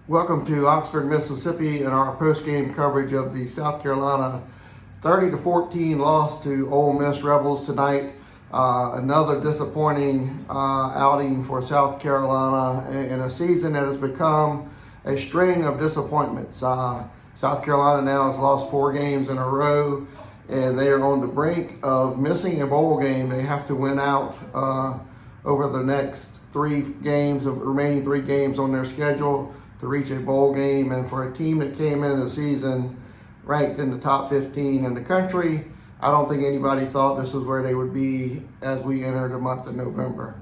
Welcome to Oxford, Mississippi, and our post-game coverage of the South Carolina 30-14 loss to Ole Miss Rebels tonight. Another disappointing outing for South Carolina in a season that has become a string of disappointments. South Carolina now has lost 4 games in a row, and they are on the brink of missing a bowl game. They have to win out over the next 3 games, of remaining 3 games on their schedule, to reach a bowl game. And for a team that came in the season ranked in the top 15 in the country, I don't think anybody thought this was where they would be as we enter the month of November.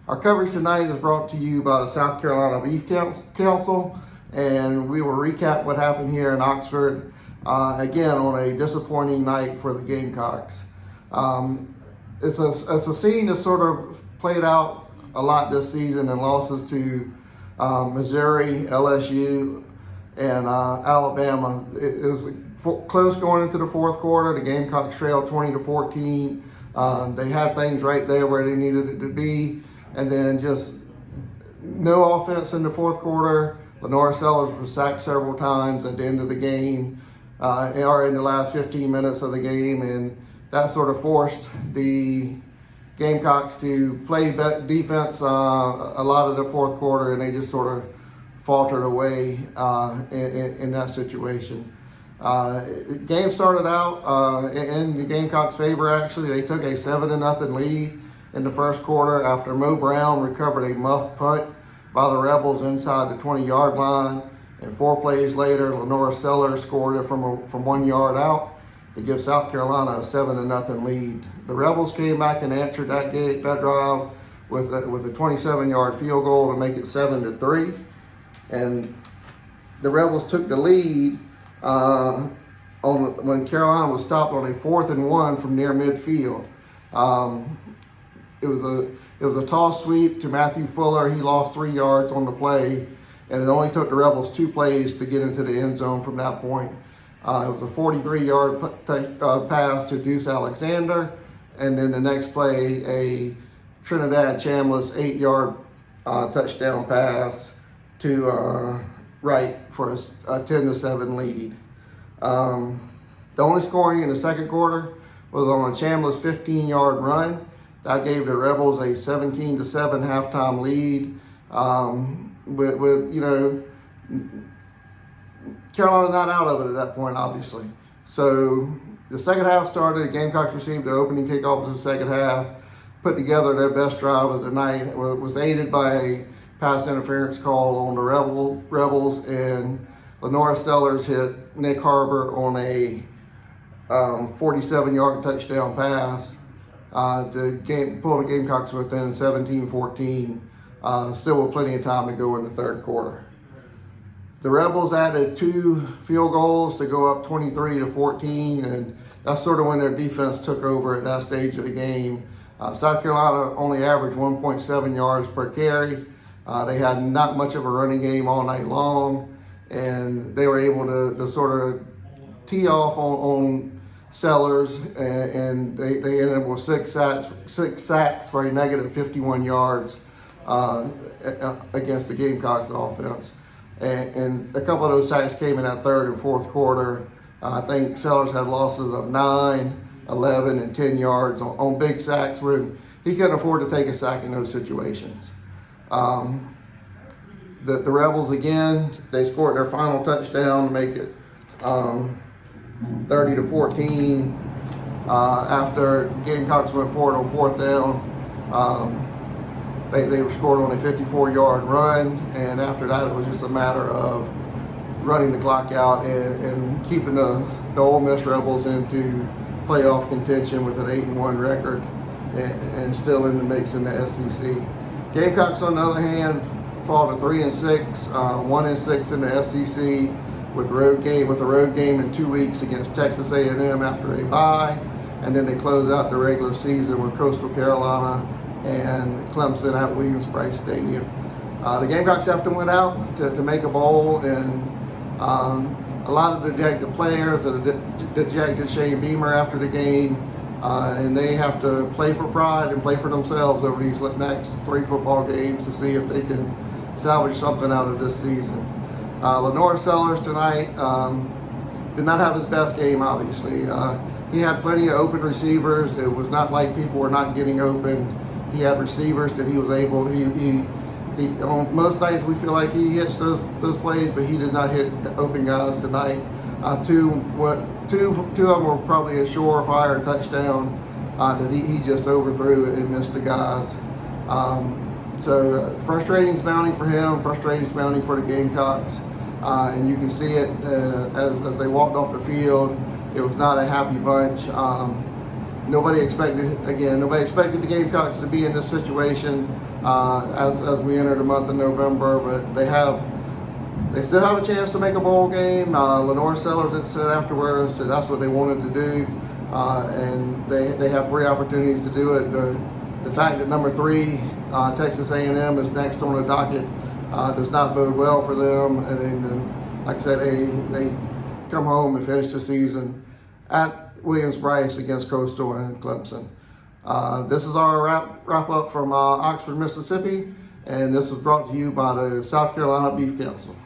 Our coverage tonight is brought to you by the South Carolina Beef Council, and we will recap what happened here in Oxford, again on a disappointing night for the Gamecocks. It's a scene that sort of played out a lot this season in losses to Missouri, LSU, and Alabama. It was close going into the fourth quarter. The Gamecocks trailed 20-14. They had things right there where they needed it to be, and then just no offense in the fourth quarter. Lenora Sellers was sacked several times at the end of the game, or in the last 15 minutes of the game, and that sort of forced the Gamecocks to play defense a lot of the fourth quarter, and they just sort of faltered away in that situation. Game started out in the Gamecocks' favor. Actually, they took a 7-0 lead in the first quarter after Mo Brown recovered a muffed punt by the Rebels inside the 20-yard line, and 4 plays later, Lenora Sellers scored it from 1 yard out to give South Carolina a 7-0 lead. The Rebels came back and answered that drive with a 27-yard field goal to make it 7-3, and the Rebels took the lead when Carolina was stopped on a 4th and 1 from near midfield. It was a toss sweep to Matthew Fuller. He lost 3 yards on the play, and it only took the Rebels 2 plays to get into the end zone from that point. It was a 43-yard pass to Deuce Alexander, and then the next play, a Trinidad Chambliss 8-yard touchdown pass to Wright for a 10-7 lead. The only scoring in the second quarter was on a Chambliss 15-yard run. That gave the Rebels a 17-7 halftime lead. With Carolina not out of it at that point, obviously. So the second half started. The Gamecocks received the opening kickoff of the second half, put together their best drive of the night. It was aided by a pass interference call on the Rebels, and Lenora Sellers hit Nick Harbor on a 47-yard touchdown pass. Pulled the Gamecocks within 17-14, still with plenty of time to go in the third quarter. The Rebels added 2 field goals to go up 23-14, and that's sort of when their defense took over at that stage of the game. South Carolina only averaged 1.7 yards per carry. They had not much of a running game all night long, and they were able to sort of tee off on Sellers, and they ended up with 6 sacks for a negative 51 yards against the Gamecocks offense. And a couple of those sacks came in that third and fourth quarter. I think Sellers had losses of 9, 11, and 10 yards on big sacks where he couldn't afford to take a sack in those situations. The Rebels, again, they scored their final touchdown to make it 30-14 after Gamecocks went forward on 4th down. They were scored on a 54-yard run, and after that it was just a matter of running the clock out and keeping the Ole Miss Rebels into playoff contention with an 8-1 record and still in the mix in the SEC. Gamecocks, on the other hand, fall to 3-6, 1-6 in the SEC with a road game in 2 weeks against Texas A&M after a bye, and then they close out the regular season with Coastal Carolina and Clemson at Williams-Brice Stadium. The Gamecocks have to win out to make a bowl, and a lot of dejected players, dejected Shane Beamer after the game, and they have to play for pride and play for themselves over these next 3 football games to see if they can salvage something out of this season. Lenore Sellers tonight did not have his best game, obviously. He had plenty of open receivers. It was not like people were not getting open. He had receivers that he was able, on most nights we feel like he hits those plays, but he did not hit open guys tonight. Two of them were probably a surefire touchdown that he just overthrew and missed the guys. So frustrating mounting for him, frustrating mounting for the Gamecocks. And you can see it as they walked off the field. It was not a happy bunch. Nobody expected the Gamecocks to be in this situation as we enter the month of November, but they still have a chance to make a bowl game. Lenore Sellers had said afterwards that that's what they wanted to do, and they have 3 opportunities to do it. The fact that number 3, Texas A&M, is next on the docket does not bode well for them. And then, like I said, they come home and finish the season at Williams-Brice against Coastal and Clemson. This is our wrap up from Oxford, Mississippi, and this is brought to you by the South Carolina Beef Council.